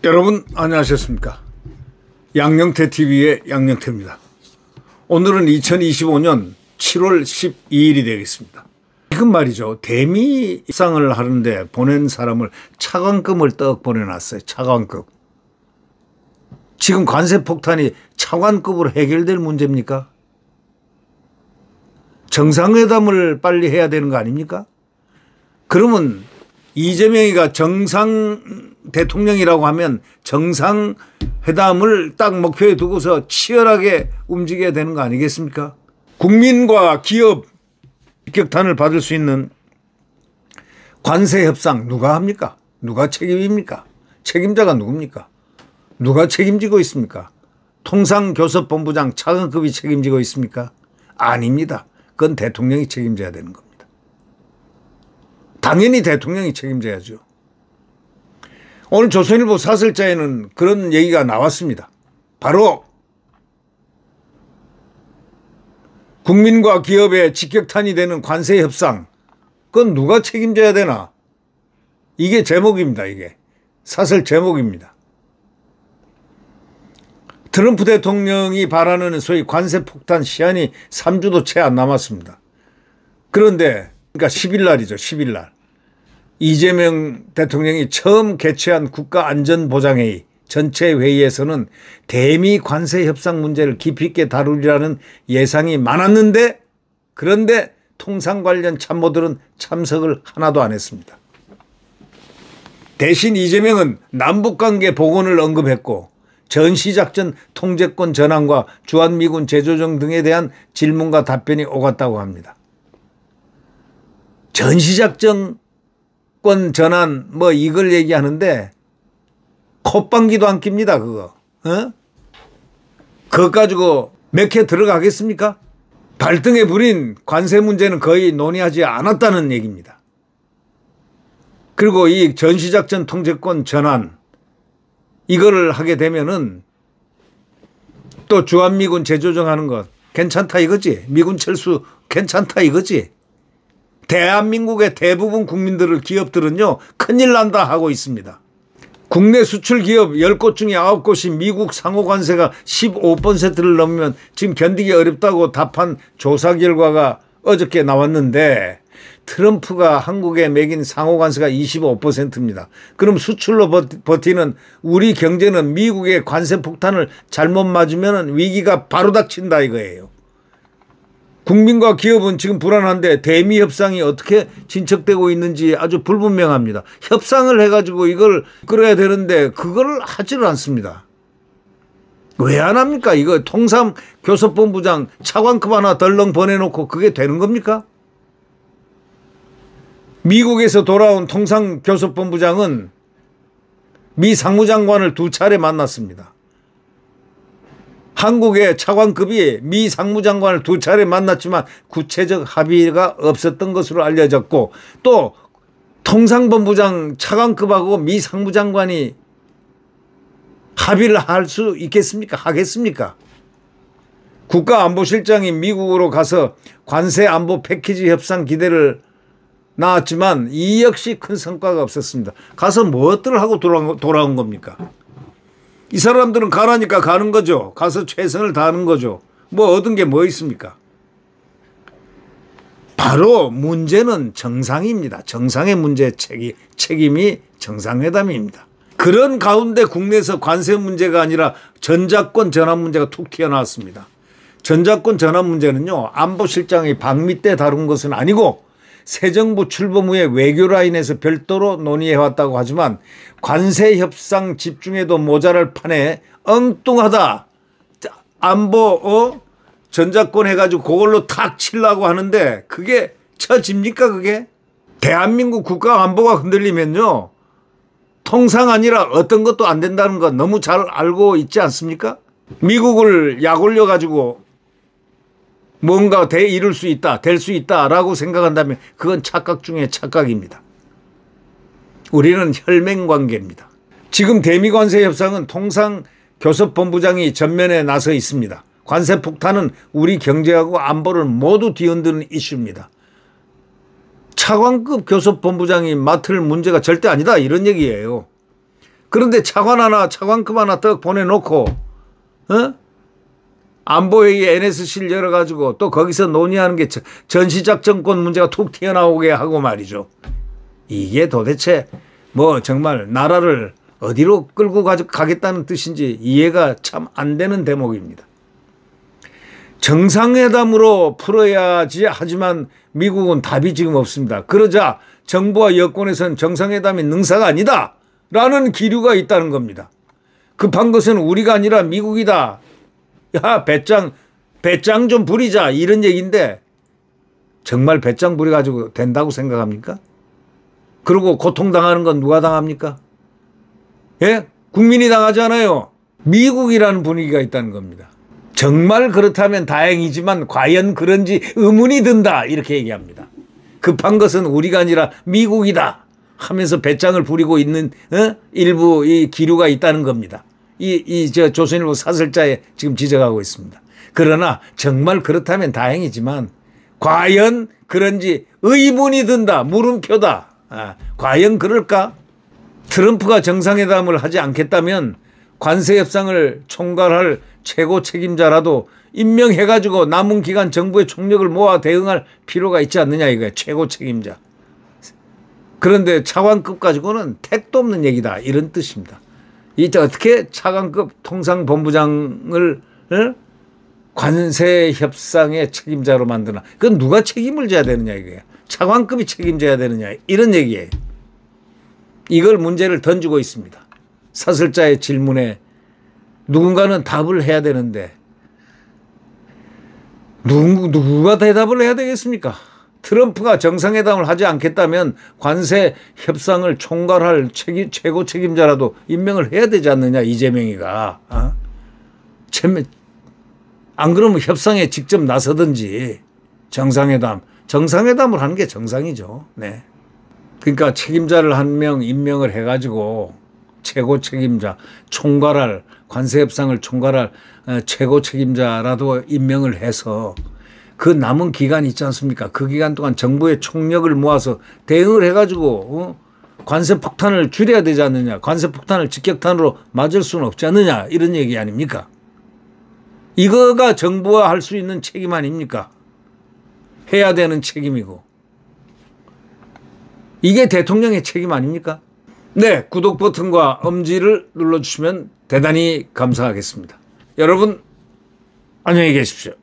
여러분 안녕하셨습니까? 양영태TV의 양영태입니다. 오늘은 2025년 7월 12일이 되겠습니다. 지금 말이죠. 대미상을 하는데 보낸 사람을 차관급을 떡 보내놨어요. 차관급. 지금 관세폭탄이 차관급으로 해결될 문제입니까? 정상회담을 빨리 해야 되는 거 아닙니까? 그러면 이재명이가 정상 대통령이라고 하면 정상회담을 딱 목표에 두고서 치열하게 움직여야 되는 거 아니겠습니까? 국민과 기업 직격탄을 받을 수 있는 관세 협상 누가 합니까? 누가 책임입니까? 책임자가 누굽니까? 누가 책임지고 있습니까? 통상교섭본부장 차관급이 책임지고 있습니까? 아닙니다. 그건 대통령이 책임져야 되는 겁니다. 당연히 대통령이 책임져야죠. 오늘 조선일보 사설자에는 그런 얘기가 나왔습니다. 바로 국민과 기업의 직격탄이 되는 관세 협상, 그건 누가 책임져야 되나? 이게 제목입니다. 이게 사설 제목입니다. 트럼프 대통령이 바라는 소위 관세 폭탄 시한이 3주도 채 안 남았습니다. 그런데 그러니까 10일 날이죠. 10일 날. 이재명 대통령이 처음 개최한 국가안전보장회의 전체 회의에서는 대미 관세 협상 문제를 깊이 있게 다루리라는 예상이 많았는데, 그런데 통상 관련 참모들은 참석을 하나도 안 했습니다. 대신 이재명은 남북관계 복원을 언급했고 전시작전 통제권 전환과 주한미군 재조정 등에 대한 질문과 답변이 오갔다고 합니다. 전시작전 권 전환 뭐 이걸 얘기하는데 콧방귀도 안 낍니다. 그거. 그거 가지고 몇 해 들어가겠습니까? 발등에 불인 관세 문제는 거의 논의하지 않았다는 얘기입니다. 그리고 이 전시작전 통제권 전환 이거를 하게 되면은 또 주한미군 재조정하는 것 괜찮다 이거지. 미군 철수 괜찮다 이거지. 대한민국의 대부분 국민들을 기업들은요 큰일 난다 하고 있습니다. 국내 수출 기업 10곳 중에 9곳이 미국 상호관세가 15%를 넘으면 지금 견디기 어렵다고 답한 조사 결과가 어저께 나왔는데, 트럼프가 한국에 매긴 상호관세가 25%입니다. 그럼 수출로 버티는 우리 경제는 미국의 관세 폭탄을 잘못 맞으면 위기가 바로 닥친다 이거예요. 국민과 기업은 지금 불안한데 대미 협상이 어떻게 진척되고 있는지 아주 불분명합니다. 협상을 해가지고 이걸 끌어야 되는데 그걸 하지를 않습니다. 왜 안 합니까? 이거 통상교섭본부장 차관급 하나 덜렁 보내놓고 그게 되는 겁니까? 미국에서 돌아온 통상교섭본부장은 미 상무장관을 2차례 만났습니다. 한국의 차관급이 미 상무장관을 2차례 만났지만 구체적 합의가 없었던 것으로 알려졌고, 또 통상본부장 차관급하고 미 상무장관이 합의를 할 수 있겠습니까? 하겠습니까? 국가안보실장이 미국으로 가서 관세 안보 패키지 협상 기대를 낳았지만 이 역시 큰 성과가 없었습니다. 가서 무엇들을 하고 돌아온 겁니까? 이 사람들은 가라니까 가는 거죠. 가서 최선을 다하는 거죠. 뭐 얻은 게 뭐 있습니까? 바로 문제는 정상입니다. 정상의 문제 책임이 정상회담입니다. 그런 가운데 국내에서 관세 문제가 아니라 전자권 전환 문제가 툭 튀어나왔습니다. 전자권 전환 문제는요, 안보실장이 방미 때 다룬 것은 아니고 새 정부 출범 후에 외교라인에서 별도로 논의해왔다고 하지만 관세 협상 집중해도 모자랄 판에 엉뚱하다. 안보 전자권 해가지고 그걸로 탁 치려고 하는데 그게 처집니까 그게? 대한민국 국가 안보가 흔들리면요, 통상 아니라 어떤 것도 안 된다는 거 너무 잘 알고 있지 않습니까? 미국을 약 올려가지고 뭔가 이룰 수 있다, 될 수 있다라고 생각한다면 그건 착각 중에 착각입니다. 우리는 혈맹관계입니다. 지금 대미관세 협상은 통상교섭본부장이 전면에 나서 있습니다. 관세 폭탄은 우리 경제하고 안보를 모두 뒤흔드는 이슈입니다. 차관급 교섭본부장이 맡을 문제가 절대 아니다 이런 얘기예요. 그런데 차관급 하나 떡 보내놓고 안보회의 NSC를 열어가지고 또 거기서 논의하는 게 전시작전권 문제가 툭 튀어나오게 하고 말이죠. 이게 도대체 뭐 정말 나라를 어디로 끌고 가겠다는 뜻인지 이해가 참 안 되는 대목입니다. 정상회담으로 풀어야지 하지만 미국은 답이 지금 없습니다. 그러자 정부와 여권에서는 정상회담이 능사가 아니다 라는 기류가 있다는 겁니다. 급한 것은 우리가 아니라 미국이다. 야, 배짱 좀 부리자 이런 얘기인데 정말 배짱 부려가지고 된다고 생각합니까? 그리고 고통당하는 건 누가 당합니까? 예? 국민이 당하지 않아요. 미국이라는 분위기가 있다는 겁니다. 정말 그렇다면 다행이지만 과연 그런지 의문이 든다 이렇게 얘기합니다. 급한 것은 우리가 아니라 미국이다 하면서 배짱을 부리고 있는 일부 이 기류가 있다는 겁니다. 저 조선일보 사설자에 지금 지적하고 있습니다. 그러나 정말 그렇다면 다행이지만 과연 그런지 의문이 든다. 물음표다. 과연 그럴까? 트럼프가 정상회담을 하지 않겠다면 관세 협상을 총괄할 최고 책임자라도 임명해가지고 남은 기간 정부의 총력을 모아 대응할 필요가 있지 않느냐 이거야. 최고 책임자. 그런데 차관급 가지고는 택도 없는 얘기다 이런 뜻입니다. 이제 어떻게 차관급 통상본부장을 관세 협상의 책임자로 만드나. 그건 누가 책임을 져야 되느냐 이거야. 차관급이 책임져야 되느냐 이런 얘기예요. 이걸 문제를 던지고 있습니다. 사설자의 질문에 누군가는 답을 해야 되는데 누가 대답을 해야 되겠습니까? 트럼프가 정상회담을 하지 않겠다면 관세 협상을 총괄할 최고 책임자라도 임명을 해야 되지 않느냐 이재명이가. 안 그러면 협상에 직접 나서든지 정상회담을 하는 게 정상이죠. 네. 그러니까 책임자를 한 명 임명을 해가지고 최고 책임자 총괄할 관세 협상을 총괄할 최고 책임자라도 임명을 해서 그 남은 기간 있지 않습니까? 그 기간 동안 정부의 총력을 모아서 대응을 해가지고 관세 폭탄을 줄여야 되지 않느냐. 관세 폭탄을 직격탄으로 맞을 수는 없지 않느냐. 이런 얘기 아닙니까? 이거가 정부가 할 수 있는 책임 아닙니까? 해야 되는 책임이고. 이게 대통령의 책임 아닙니까? 네, 구독 버튼과 엄지를 눌러주시면 대단히 감사하겠습니다. 여러분 안녕히 계십시오.